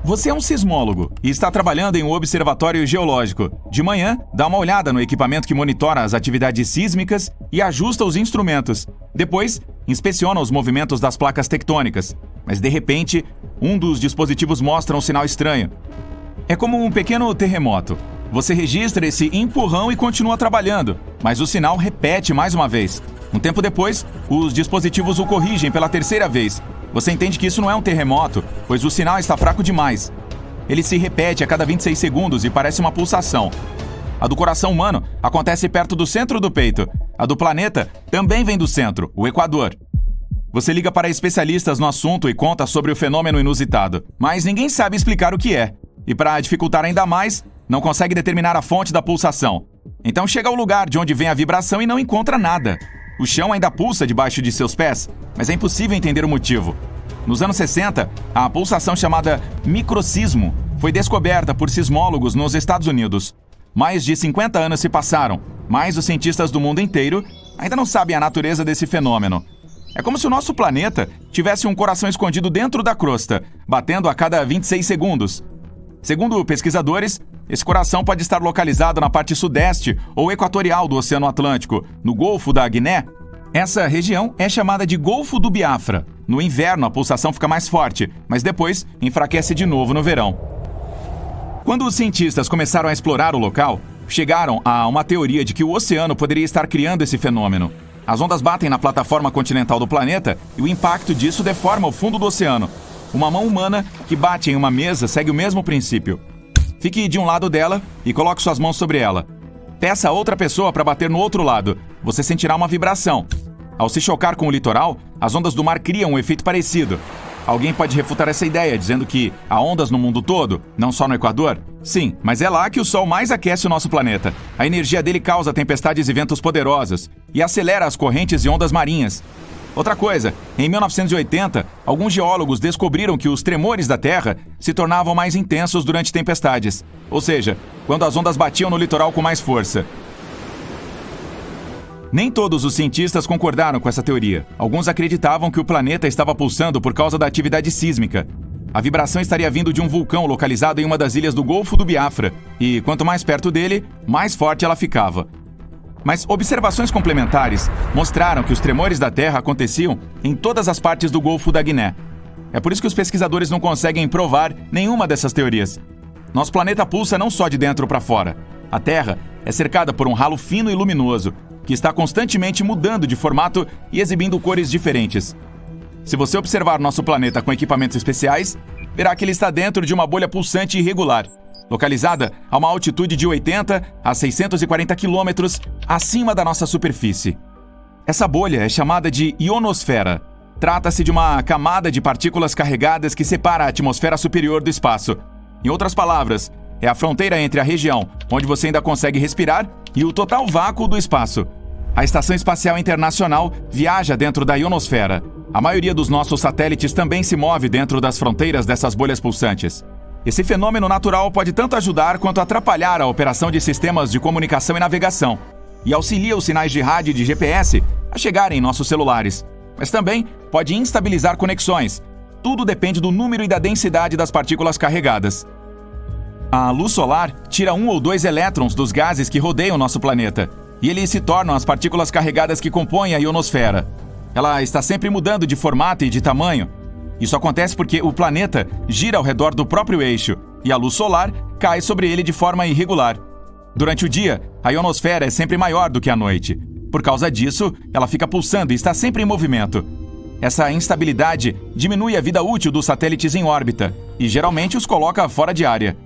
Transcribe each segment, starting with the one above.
Você é um sismólogo e está trabalhando em um observatório geológico. De manhã, dá uma olhada no equipamento que monitora as atividades sísmicas e ajusta os instrumentos. Depois, inspeciona os movimentos das placas tectônicas. Mas, de repente, um dos dispositivos mostra um sinal estranho. É como um pequeno terremoto. Você registra esse empurrão e continua trabalhando, mas o sinal repete mais uma vez. Um tempo depois, os dispositivos o corrigem pela terceira vez. Você entende que isso não é um terremoto, pois o sinal está fraco demais. Ele se repete a cada 26 segundos e parece uma pulsação. A do coração humano acontece perto do centro do peito. A do planeta também vem do centro, o Equador. Você liga para especialistas no assunto e conta sobre o fenômeno inusitado, mas ninguém sabe explicar o que é. E para dificultar ainda mais, não consegue determinar a fonte da pulsação. Então chega ao lugar de onde vem a vibração e não encontra nada. O chão ainda pulsa debaixo de seus pés, mas é impossível entender o motivo. Nos anos 60, a pulsação chamada microsismo foi descoberta por sismólogos nos Estados Unidos. Mais de 50 anos se passaram, mas os cientistas do mundo inteiro ainda não sabem a natureza desse fenômeno. É como se o nosso planeta tivesse um coração escondido dentro da crosta, batendo a cada 26 segundos. Segundo pesquisadores, esse coração pode estar localizado na parte sudeste ou equatorial do Oceano Atlântico, no Golfo da Guiné. Essa região é chamada de Golfo do Biafra. No inverno, a pulsação fica mais forte, mas depois enfraquece de novo no verão. Quando os cientistas começaram a explorar o local, chegaram a uma teoria de que o oceano poderia estar criando esse fenômeno. As ondas batem na plataforma continental do planeta e o impacto disso deforma o fundo do oceano. Uma mão humana que bate em uma mesa segue o mesmo princípio. Fique de um lado dela e coloque suas mãos sobre ela. Peça a outra pessoa para bater no outro lado. Você sentirá uma vibração. Ao se chocar com o litoral, as ondas do mar criam um efeito parecido. Alguém pode refutar essa ideia, dizendo que há ondas no mundo todo, não só no Equador? Sim, mas é lá que o Sol mais aquece o nosso planeta. A energia dele causa tempestades e ventos poderosos e acelera as correntes e ondas marinhas. Outra coisa, em 1980, alguns geólogos descobriram que os tremores da Terra se tornavam mais intensos durante tempestades, ou seja, quando as ondas batiam no litoral com mais força. Nem todos os cientistas concordaram com essa teoria. Alguns acreditavam que o planeta estava pulsando por causa da atividade sísmica. A vibração estaria vindo de um vulcão localizado em uma das ilhas do Golfo do Biafra, e quanto mais perto dele, mais forte ela ficava. Mas observações complementares mostraram que os tremores da Terra aconteciam em todas as partes do Golfo da Guiné. É por isso que os pesquisadores não conseguem provar nenhuma dessas teorias. Nosso planeta pulsa não só de dentro para fora. A Terra é cercada por um halo fino e luminoso, que está constantemente mudando de formato e exibindo cores diferentes. Se você observar nosso planeta com equipamentos especiais, verá que ele está dentro de uma bolha pulsante irregular, localizada a uma altitude de 80 a 640 quilômetros acima da nossa superfície. Essa bolha é chamada de ionosfera. Trata-se de uma camada de partículas carregadas que separa a atmosfera superior do espaço. Em outras palavras, é a fronteira entre a região onde você ainda consegue respirar e o total vácuo do espaço. A Estação Espacial Internacional viaja dentro da ionosfera. A maioria dos nossos satélites também se move dentro das fronteiras dessas bolhas pulsantes. Esse fenômeno natural pode tanto ajudar quanto atrapalhar a operação de sistemas de comunicação e navegação, e auxilia os sinais de rádio e de GPS a chegarem em nossos celulares. Mas também pode instabilizar conexões. Tudo depende do número e da densidade das partículas carregadas. A luz solar tira 1 ou 2 elétrons dos gases que rodeiam nosso planeta, e eles se tornam as partículas carregadas que compõem a ionosfera. Ela está sempre mudando de formato e de tamanho. Isso acontece porque o planeta gira ao redor do próprio eixo e a luz solar cai sobre ele de forma irregular. Durante o dia, a ionosfera é sempre maior do que à noite. Por causa disso, ela fica pulsando e está sempre em movimento. Essa instabilidade diminui a vida útil dos satélites em órbita e geralmente os coloca fora de área.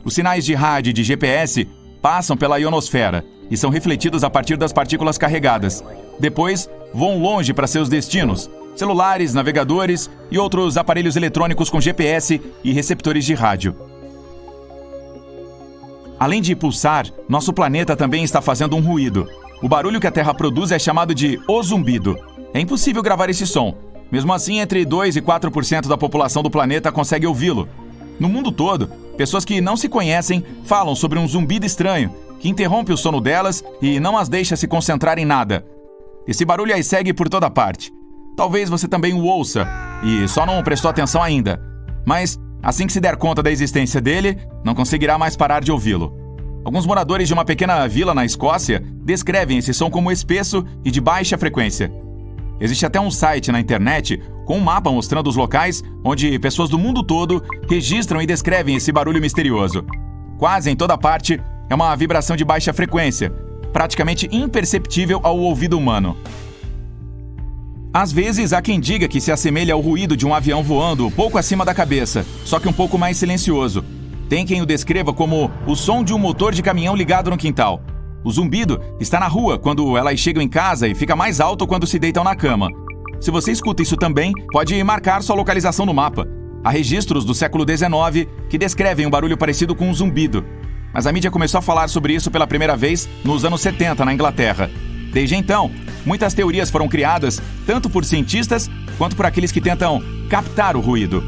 Os sinais de rádio e de GPS passam pela ionosfera e são refletidos a partir das partículas carregadas. Depois, voam longe para seus destinos: celulares, navegadores e outros aparelhos eletrônicos com GPS e receptores de rádio. Além de pulsar, nosso planeta também está fazendo um ruído. O barulho que a Terra produz é chamado de ozumbido. É impossível gravar esse som. Mesmo assim, entre 2 e 4% da população do planeta consegue ouvi-lo. No mundo todo, pessoas que não se conhecem falam sobre um zumbido estranho, que interrompe o sono delas e não as deixa se concentrar em nada. Esse barulho as segue por toda parte. Talvez você também o ouça, e só não prestou atenção ainda. Mas Assim que se der conta da existência dele, não conseguirá mais parar de ouvi-lo. Alguns moradores de uma pequena vila na Escócia descrevem esse som como espesso e de baixa frequência. Existe até um site na internet com um mapa mostrando os locais onde pessoas do mundo todo registram e descrevem esse barulho misterioso. Quase em toda parte é uma vibração de baixa frequência, praticamente imperceptível ao ouvido humano. Às vezes, há quem diga que se assemelha ao ruído de um avião voando pouco acima da cabeça, só que um pouco mais silencioso. Tem quem o descreva como o som de um motor de caminhão ligado no quintal. O zumbido está na rua quando elas chegam em casa e fica mais alto quando se deitam na cama. Se você escuta isso também, pode marcar sua localização no mapa. Há registros do século XIX que descrevem um barulho parecido com um zumbido. Mas a mídia começou a falar sobre isso pela primeira vez nos anos 70 na Inglaterra. Desde então, muitas teorias foram criadas, tanto por cientistas quanto por aqueles que tentam captar o ruído.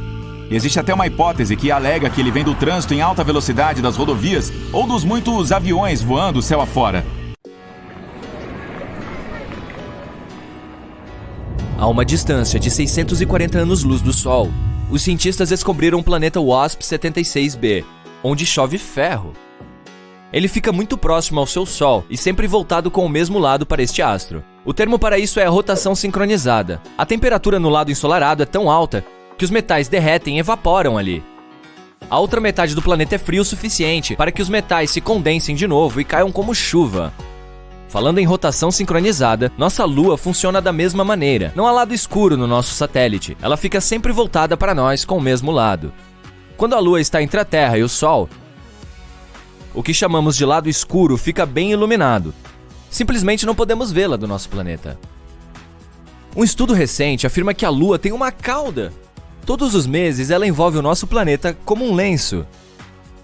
Existe até uma hipótese que alega que ele vem do trânsito em alta velocidade das rodovias ou dos muitos aviões voando céu afora. A uma distância de 640 anos-luz do Sol, os cientistas descobriram o planeta WASP-76b, onde chove ferro. Ele fica muito próximo ao seu Sol e sempre voltado com o mesmo lado para este astro. O termo para isso é a rotação sincronizada. A temperatura no lado ensolarado é tão alta que os metais derretem e evaporam ali. A outra metade do planeta é frio o suficiente para que os metais se condensem de novo e caiam como chuva. Falando em rotação sincronizada, nossa Lua funciona da mesma maneira. Não há lado escuro no nosso satélite. Ela fica sempre voltada para nós com o mesmo lado. Quando a Lua está entre a Terra e o Sol, o que chamamos de lado escuro fica bem iluminado. Simplesmente não podemos vê-la do nosso planeta. Um estudo recente afirma que a Lua tem uma cauda. Todos os meses ela envolve o nosso planeta como um lenço.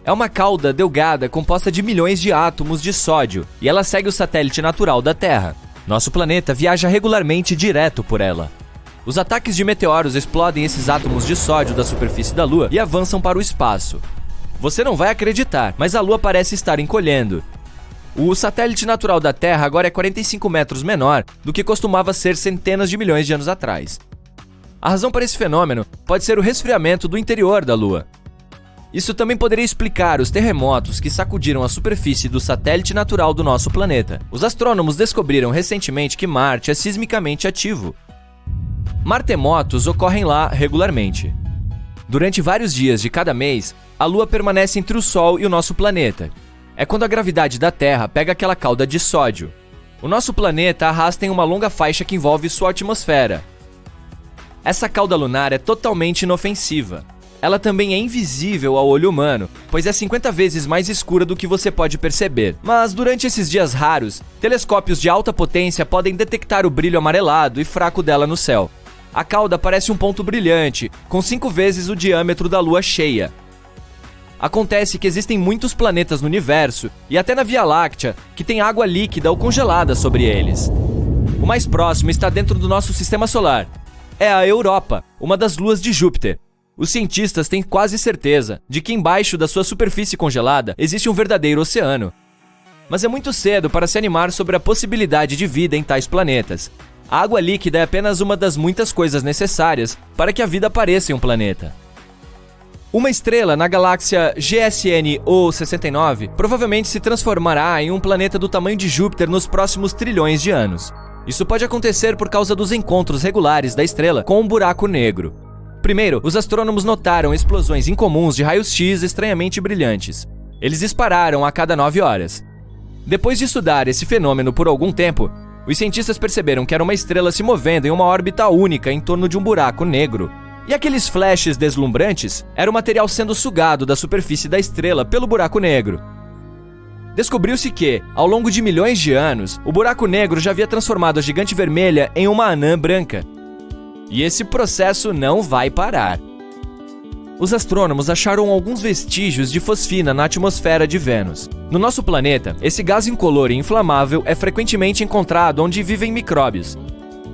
É uma cauda delgada composta de milhões de átomos de sódio e ela segue o satélite natural da Terra. Nosso planeta viaja regularmente direto por ela. Os ataques de meteoros explodem esses átomos de sódio da superfície da Lua e avançam para o espaço. Você não vai acreditar, mas a Lua parece estar encolhendo. O satélite natural da Terra agora é 45 metros menor do que costumava ser centenas de milhões de anos atrás. A razão para esse fenômeno pode ser o resfriamento do interior da Lua. Isso também poderia explicar os terremotos que sacudiram a superfície do satélite natural do nosso planeta. Os astrônomos descobriram recentemente que Marte é sismicamente ativo. Martemotos ocorrem lá regularmente. Durante vários dias de cada mês, a Lua permanece entre o Sol e o nosso planeta. É quando a gravidade da Terra pega aquela cauda de sódio. O nosso planeta arrasta em uma longa faixa que envolve sua atmosfera. Essa cauda lunar é totalmente inofensiva. Ela também é invisível ao olho humano, pois é 50 vezes mais escura do que você pode perceber. Mas durante esses dias raros, telescópios de alta potência podem detectar o brilho amarelado e fraco dela no céu. A cauda parece um ponto brilhante, com 5 vezes o diâmetro da Lua cheia. Acontece que existem muitos planetas no universo, e até na Via Láctea, que tem água líquida ou congelada sobre eles. O mais próximo está dentro do nosso sistema solar. É a Europa, uma das luas de Júpiter. Os cientistas têm quase certeza de que embaixo da sua superfície congelada existe um verdadeiro oceano. Mas é muito cedo para se animar sobre a possibilidade de vida em tais planetas. A água líquida é apenas uma das muitas coisas necessárias para que a vida apareça em um planeta. Uma estrela na galáxia GSN O69 provavelmente se transformará em um planeta do tamanho de Júpiter nos próximos trilhões de anos. Isso pode acontecer por causa dos encontros regulares da estrela com um buraco negro. Primeiro, os astrônomos notaram explosões incomuns de raios-x estranhamente brilhantes. Eles dispararam a cada 9 horas. Depois de estudar esse fenômeno por algum tempo, os cientistas perceberam que era uma estrela se movendo em uma órbita única em torno de um buraco negro. E aqueles flashes deslumbrantes era o material sendo sugado da superfície da estrela pelo buraco negro. Descobriu-se que, ao longo de milhões de anos, o buraco negro já havia transformado a gigante vermelha em uma anã branca. E esse processo não vai parar. Os astrônomos acharam alguns vestígios de fosfina na atmosfera de Vênus. No nosso planeta, esse gás incolor e inflamável é frequentemente encontrado onde vivem micróbios.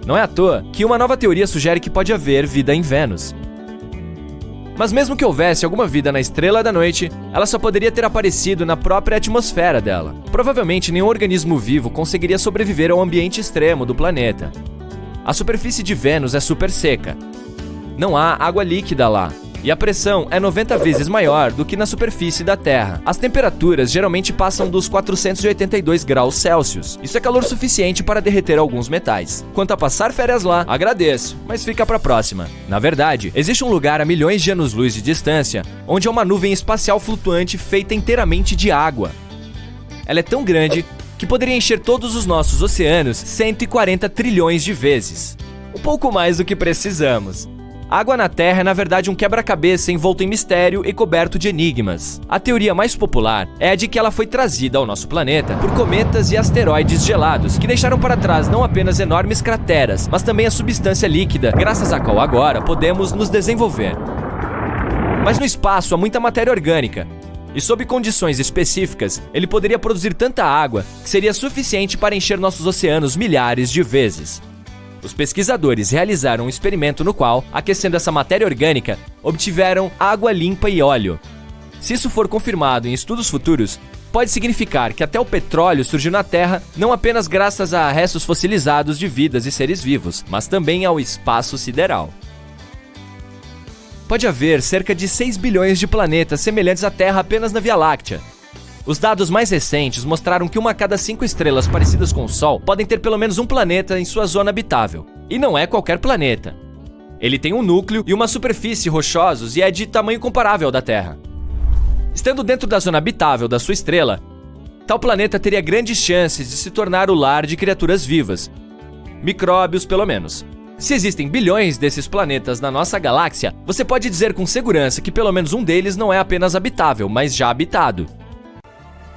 Não é à toa que uma nova teoria sugere que pode haver vida em Vênus. Mas mesmo que houvesse alguma vida na estrela da noite, ela só poderia ter aparecido na própria atmosfera dela. Provavelmente nenhum organismo vivo conseguiria sobreviver ao ambiente extremo do planeta. A superfície de Vênus é super seca. Não há água líquida lá. e a pressão é 90 vezes maior do que na superfície da Terra. As temperaturas geralmente passam dos 482 graus Celsius. Isso é calor suficiente para derreter alguns metais. Quanto a passar férias lá, agradeço, mas fica para a próxima. Na verdade, existe um lugar a milhões de anos-luz de distância, onde é uma nuvem espacial flutuante feita inteiramente de água. Ela é tão grande que poderia encher todos os nossos oceanos 140 trilhões de vezes. Um pouco mais do que precisamos. A água na Terra é na verdade um quebra-cabeça envolto em mistério e coberto de enigmas. A teoria mais popular é a de que ela foi trazida ao nosso planeta por cometas e asteroides gelados, que deixaram para trás não apenas enormes crateras, mas também a substância líquida, graças à qual agora podemos nos desenvolver. Mas no espaço há muita matéria orgânica, e sob condições específicas, ele poderia produzir tanta água que seria suficiente para encher nossos oceanos milhares de vezes. Os pesquisadores realizaram um experimento no qual, aquecendo essa matéria orgânica, obtiveram água limpa e óleo. Se isso for confirmado em estudos futuros, pode significar que até o petróleo surgiu na Terra não apenas graças a restos fossilizados de vidas e seres vivos, mas também ao espaço sideral. Pode haver cerca de 6 bilhões de planetas semelhantes à Terra apenas na Via Láctea. Os dados mais recentes mostraram que 1 a cada 5 estrelas parecidas com o Sol podem ter pelo menos um planeta em sua zona habitável. E não é qualquer planeta. Ele tem um núcleo e uma superfície rochosos e é de tamanho comparável ao da Terra. Estando dentro da zona habitável da sua estrela, tal planeta teria grandes chances de se tornar o lar de criaturas vivas. Micróbios, pelo menos. Se existem bilhões desses planetas na nossa galáxia, você pode dizer com segurança que pelo menos um deles não é apenas habitável, mas já habitado.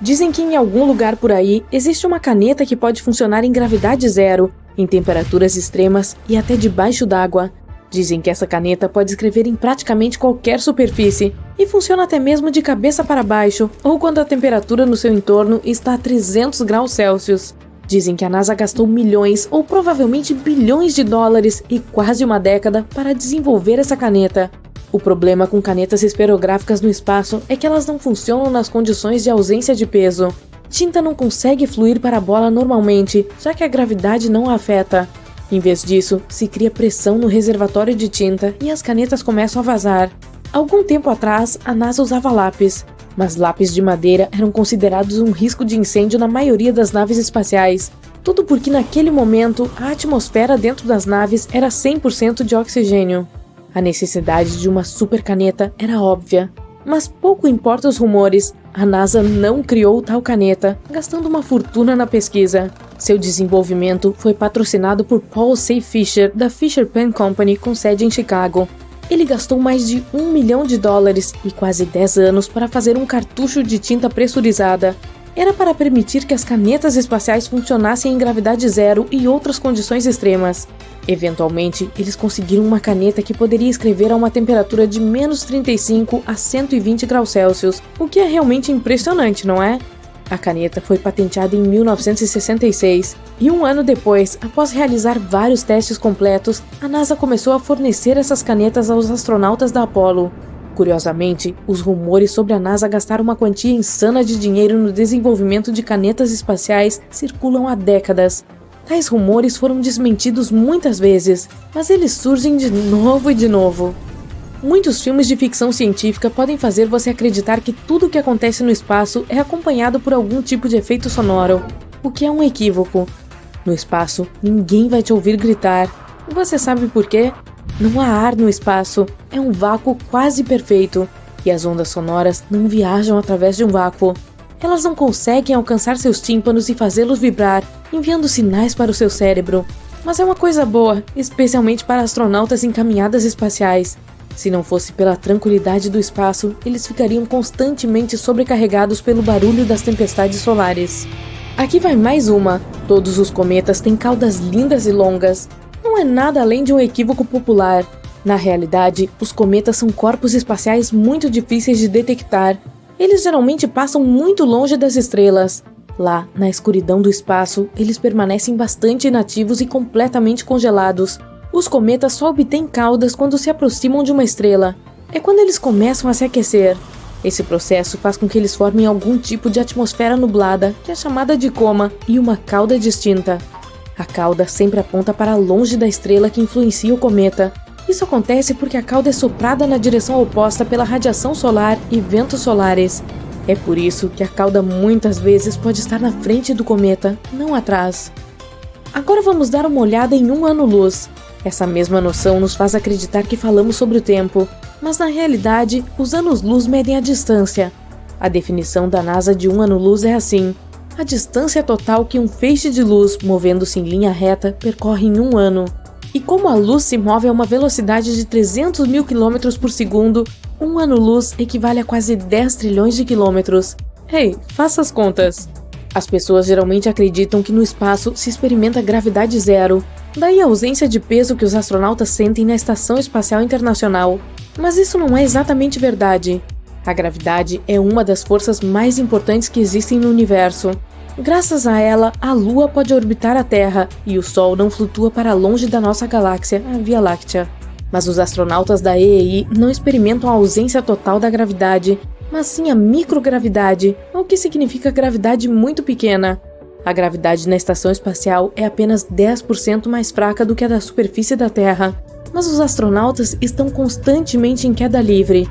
Dizem que em algum lugar por aí existe uma caneta que pode funcionar em gravidade zero, em temperaturas extremas e até debaixo d'água. Dizem que essa caneta pode escrever em praticamente qualquer superfície e funciona até mesmo de cabeça para baixo ou quando a temperatura no seu entorno está a 300 graus Celsius. Dizem que a NASA gastou milhões ou provavelmente bilhões de dólares e quase uma década para desenvolver essa caneta. O problema com canetas esferográficas no espaço é que elas não funcionam nas condições de ausência de peso. Tinta não consegue fluir para a bola normalmente, já que a gravidade não a afeta. Em vez disso, se cria pressão no reservatório de tinta e as canetas começam a vazar. Algum tempo atrás, a NASA usava lápis, mas lápis de madeira eram considerados um risco de incêndio na maioria das naves espaciais. Tudo porque naquele momento, a atmosfera dentro das naves era 100% de oxigênio. A necessidade de uma super caneta era óbvia. Mas pouco importa os rumores, a NASA não criou tal caneta, gastando uma fortuna na pesquisa. Seu desenvolvimento foi patrocinado por Paul C. Fisher, da Fisher Pen Company, com sede em Chicago. Ele gastou mais de $1 milhão e quase 10 anos para fazer um cartucho de tinta pressurizada. Era para permitir que as canetas espaciais funcionassem em gravidade zero e outras condições extremas. Eventualmente, eles conseguiram uma caneta que poderia escrever a uma temperatura de menos 35 a 120 graus Celsius, o que é realmente impressionante, não é? A caneta foi patenteada em 1966 e um ano depois, após realizar vários testes completos, a NASA começou a fornecer essas canetas aos astronautas da Apollo. Curiosamente, os rumores sobre a NASA gastar uma quantia insana de dinheiro no desenvolvimento de canetas espaciais circulam há décadas. Tais rumores foram desmentidos muitas vezes, mas eles surgem de novo e de novo. Muitos filmes de ficção científica podem fazer você acreditar que tudo o que acontece no espaço é acompanhado por algum tipo de efeito sonoro, o que é um equívoco. No espaço, ninguém vai te ouvir gritar. E você sabe por quê? Não há ar no espaço, é um vácuo quase perfeito, e as ondas sonoras não viajam através de um vácuo. Elas não conseguem alcançar seus tímpanos e fazê-los vibrar, enviando sinais para o seu cérebro. Mas é uma coisa boa, especialmente para astronautas em caminhadas espaciais. Se não fosse pela tranquilidade do espaço, eles ficariam constantemente sobrecarregados pelo barulho das tempestades solares. Aqui vai mais uma. Todos os cometas têm caudas lindas e longas. Não é nada além de um equívoco popular. Na realidade, os cometas são corpos espaciais muito difíceis de detectar. Eles geralmente passam muito longe das estrelas. Lá, na escuridão do espaço, eles permanecem bastante inativos e completamente congelados. Os cometas só obtêm caudas quando se aproximam de uma estrela. É quando eles começam a se aquecer. Esse processo faz com que eles formem algum tipo de atmosfera nublada, que é chamada de coma, e uma cauda distinta. A cauda sempre aponta para longe da estrela que influencia o cometa. Isso acontece porque a cauda é soprada na direção oposta pela radiação solar e ventos solares. É por isso que a cauda muitas vezes pode estar na frente do cometa, não atrás. Agora vamos dar uma olhada em um ano-luz. Essa mesma noção nos faz acreditar que falamos sobre o tempo, mas na realidade, os anos-luz medem a distância. A definição da NASA de um ano-luz é assim: a distância total que um feixe de luz, movendo-se em linha reta, percorre em um ano. E como a luz se move a uma velocidade de 300 mil km por segundo, um ano-luz equivale a quase 10 trilhões de quilômetros. Ei, faça as contas! As pessoas geralmente acreditam que no espaço se experimenta gravidade zero, daí a ausência de peso que os astronautas sentem na Estação Espacial Internacional. Mas isso não é exatamente verdade. A gravidade é uma das forças mais importantes que existem no universo. Graças a ela, a Lua pode orbitar a Terra e o Sol não flutua para longe da nossa galáxia, a Via Láctea. Mas os astronautas da EEI não experimentam a ausência total da gravidade, mas sim a microgravidade, o que significa gravidade muito pequena. A gravidade na estação espacial é apenas 10% mais fraca do que a da superfície da Terra, mas os astronautas estão constantemente em queda livre.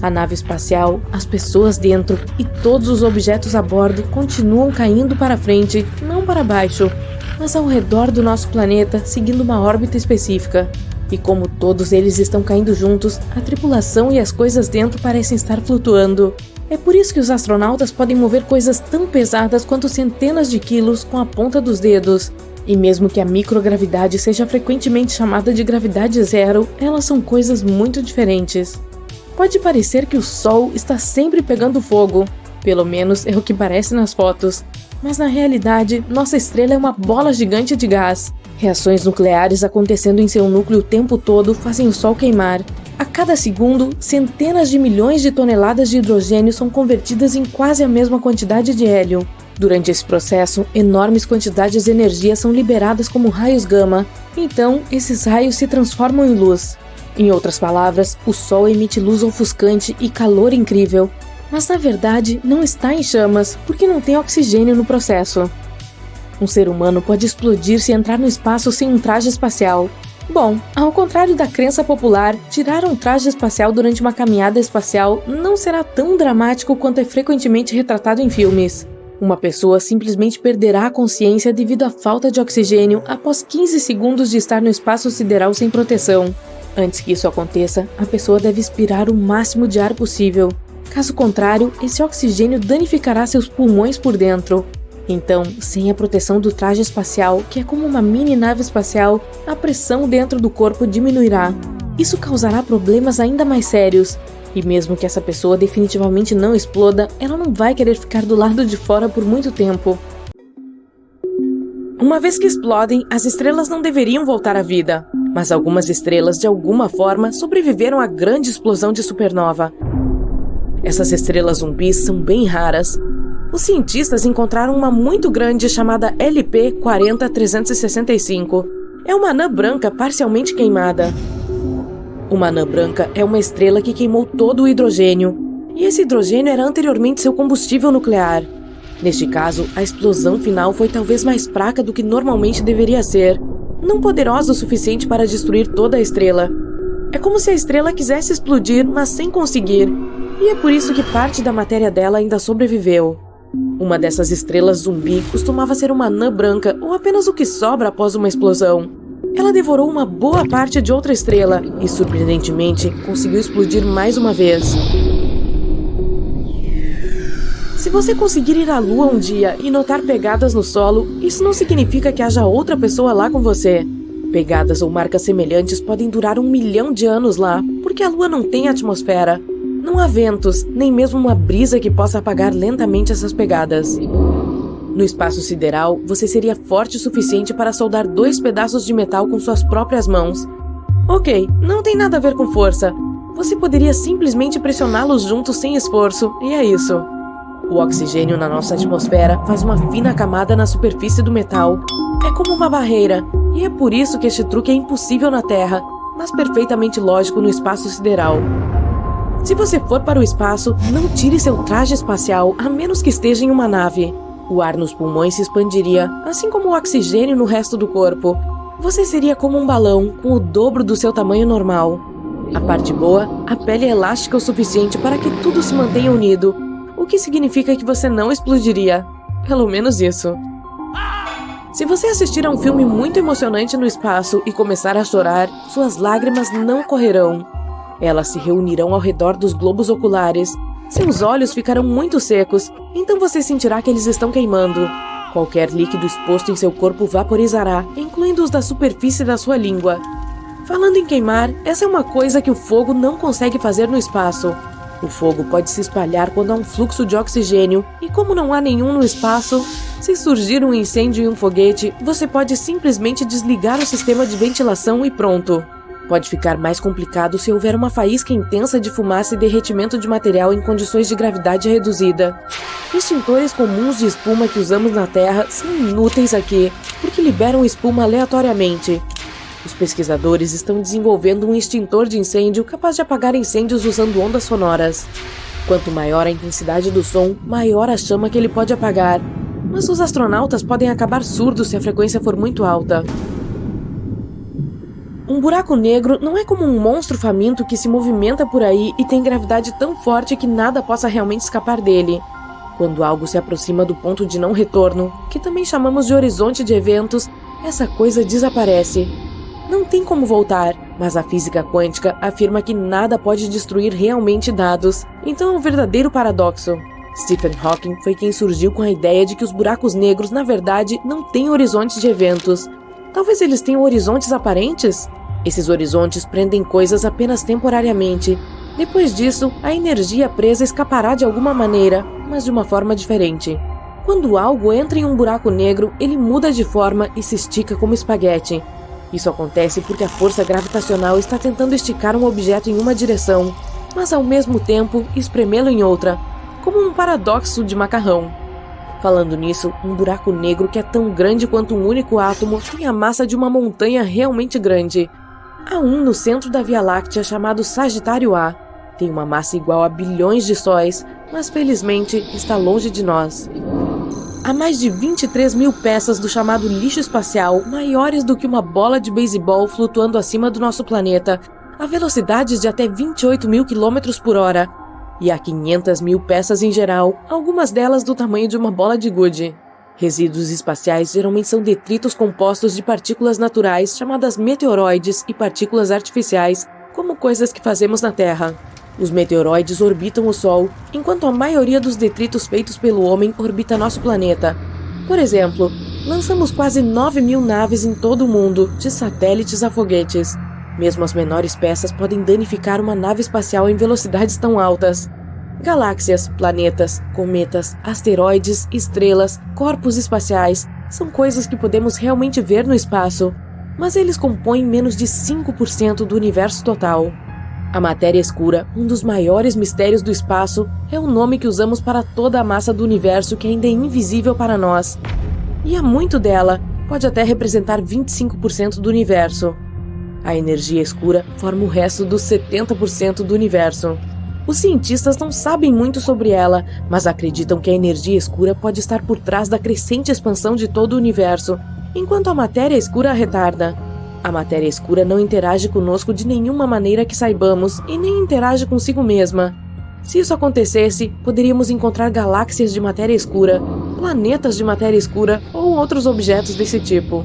A nave espacial, as pessoas dentro e todos os objetos a bordo continuam caindo para frente, não para baixo, mas ao redor do nosso planeta, seguindo uma órbita específica. E como todos eles estão caindo juntos, a tripulação e as coisas dentro parecem estar flutuando. É por isso que os astronautas podem mover coisas tão pesadas quanto centenas de quilos com a ponta dos dedos. E mesmo que a microgravidade seja frequentemente chamada de gravidade zero, elas são coisas muito diferentes. Pode parecer que o Sol está sempre pegando fogo, pelo menos é o que parece nas fotos, mas na realidade nossa estrela é uma bola gigante de gás. Reações nucleares acontecendo em seu núcleo o tempo todo fazem o Sol queimar. A cada segundo, centenas de milhões de toneladas de hidrogênio são convertidas em quase a mesma quantidade de hélio. Durante esse processo, enormes quantidades de energia são liberadas como raios gama, então esses raios se transformam em luz. Em outras palavras, o Sol emite luz ofuscante e calor incrível, mas na verdade não está em chamas porque não tem oxigênio no processo. Um ser humano pode explodir se entrar no espaço sem um traje espacial. Bom, ao contrário da crença popular, tirar um traje espacial durante uma caminhada espacial não será tão dramático quanto é frequentemente retratado em filmes. Uma pessoa simplesmente perderá a consciência devido à falta de oxigênio após 15 segundos de estar no espaço sideral sem proteção. Antes que isso aconteça, a pessoa deve expirar o máximo de ar possível. Caso contrário, esse oxigênio danificará seus pulmões por dentro. Então, sem a proteção do traje espacial, que é como uma mini nave espacial, a pressão dentro do corpo diminuirá. Isso causará problemas ainda mais sérios. E mesmo que essa pessoa definitivamente não exploda, ela não vai querer ficar do lado de fora por muito tempo. Uma vez que explodem, as estrelas não deveriam voltar à vida. Mas algumas estrelas, de alguma forma, sobreviveram à grande explosão de supernova. Essas estrelas zumbis são bem raras. Os cientistas encontraram uma muito grande chamada LP 40365. É uma anã branca parcialmente queimada. Uma anã branca é uma estrela que queimou todo o hidrogênio, e esse hidrogênio era anteriormente seu combustível nuclear. Neste caso, a explosão final foi talvez mais fraca do que normalmente deveria ser, não poderosa o suficiente para destruir toda a estrela. É como se a estrela quisesse explodir, mas sem conseguir, e é por isso que parte da matéria dela ainda sobreviveu. Uma dessas estrelas zumbi costumava ser uma anã branca, ou apenas o que sobra após uma explosão. Ela devorou uma boa parte de outra estrela e, surpreendentemente, conseguiu explodir mais uma vez. Se você conseguir ir à Lua um dia e notar pegadas no solo, isso não significa que haja outra pessoa lá com você. Pegadas ou marcas semelhantes podem durar 1 milhão de anos lá, porque a Lua não tem atmosfera. Não há ventos, nem mesmo uma brisa que possa apagar lentamente essas pegadas. No espaço sideral, você seria forte o suficiente para soldar 2 pedaços de metal com suas próprias mãos. Ok, não tem nada a ver com força. Você poderia simplesmente pressioná-los juntos sem esforço, e é isso. O oxigênio na nossa atmosfera faz uma fina camada na superfície do metal. É como uma barreira, e é por isso que este truque é impossível na Terra, mas perfeitamente lógico no espaço sideral. Se você for para o espaço, não tire seu traje espacial, a menos que esteja em uma nave. O ar nos pulmões se expandiria, assim como o oxigênio no resto do corpo. Você seria como um balão com o dobro do seu tamanho normal. A parte boa, a pele é elástica o suficiente para que tudo se mantenha unido, o que significa que você não explodiria. Pelo menos isso. Se você assistir a um filme muito emocionante no espaço e começar a chorar, suas lágrimas não correrão. Elas se reunirão ao redor dos globos oculares. Seus olhos ficarão muito secos, então você sentirá que eles estão queimando. Qualquer líquido exposto em seu corpo vaporizará, incluindo os da superfície da sua língua. Falando em queimar, essa é uma coisa que o fogo não consegue fazer no espaço. O fogo pode se espalhar quando há um fluxo de oxigênio, e como não há nenhum no espaço, se surgir um incêndio em um foguete, você pode simplesmente desligar o sistema de ventilação e pronto. Pode ficar mais complicado se houver uma faísca intensa de fumaça e derretimento de material em condições de gravidade reduzida. Extintores comuns de espuma que usamos na Terra são inúteis aqui, porque liberam espuma aleatoriamente. Os pesquisadores estão desenvolvendo um extintor de incêndio capaz de apagar incêndios usando ondas sonoras. Quanto maior a intensidade do som, maior a chama que ele pode apagar. Mas os astronautas podem acabar surdos se a frequência for muito alta. Um buraco negro não é como um monstro faminto que se movimenta por aí e tem gravidade tão forte que nada possa realmente escapar dele. Quando algo se aproxima do ponto de não retorno, que também chamamos de horizonte de eventos, essa coisa desaparece. Não tem como voltar, mas a física quântica afirma que nada pode destruir realmente dados, então é um verdadeiro paradoxo. Stephen Hawking foi quem surgiu com a ideia de que os buracos negros, na verdade, não têm horizontes de eventos. Talvez eles tenham horizontes aparentes? Esses horizontes prendem coisas apenas temporariamente. Depois disso, a energia presa escapará de alguma maneira, mas de uma forma diferente. Quando algo entra em um buraco negro, ele muda de forma e se estica como espaguete. Isso acontece porque a força gravitacional está tentando esticar um objeto em uma direção, mas ao mesmo tempo espremê-lo em outra, como um paradoxo de macarrão. Falando nisso, um buraco negro que é tão grande quanto um único átomo tem a massa de uma montanha realmente grande. Há um no centro da Via Láctea chamado Sagitário A. Tem uma massa igual a bilhões de sóis, mas felizmente está longe de nós. Há mais de 23 mil peças do chamado lixo espacial, maiores do que uma bola de beisebol flutuando acima do nosso planeta, a velocidades de até 28 mil quilômetros por hora. E há 500 mil peças em geral, algumas delas do tamanho de uma bola de gude. Resíduos espaciais geralmente são detritos compostos de partículas naturais chamadas meteoroides e partículas artificiais, como coisas que fazemos na Terra. Os meteoroides orbitam o Sol, enquanto a maioria dos detritos feitos pelo homem orbita nosso planeta. Por exemplo, lançamos quase 9 mil naves em todo o mundo, de satélites a foguetes. Mesmo as menores peças podem danificar uma nave espacial em velocidades tão altas. Galáxias, planetas, cometas, asteroides, estrelas, corpos espaciais são coisas que podemos realmente ver no espaço, mas eles compõem menos de 5% do universo total. A matéria escura, um dos maiores mistérios do espaço, é o nome que usamos para toda a massa do universo que ainda é invisível para nós. E há muito dela, pode até representar 25% do universo. A energia escura forma o resto dos 70% do universo. Os cientistas não sabem muito sobre ela, mas acreditam que a energia escura pode estar por trás da crescente expansão de todo o universo, enquanto a matéria escura a retarda. A matéria escura não interage conosco de nenhuma maneira que saibamos e nem interage consigo mesma. Se isso acontecesse, poderíamos encontrar galáxias de matéria escura, planetas de matéria escura ou outros objetos desse tipo.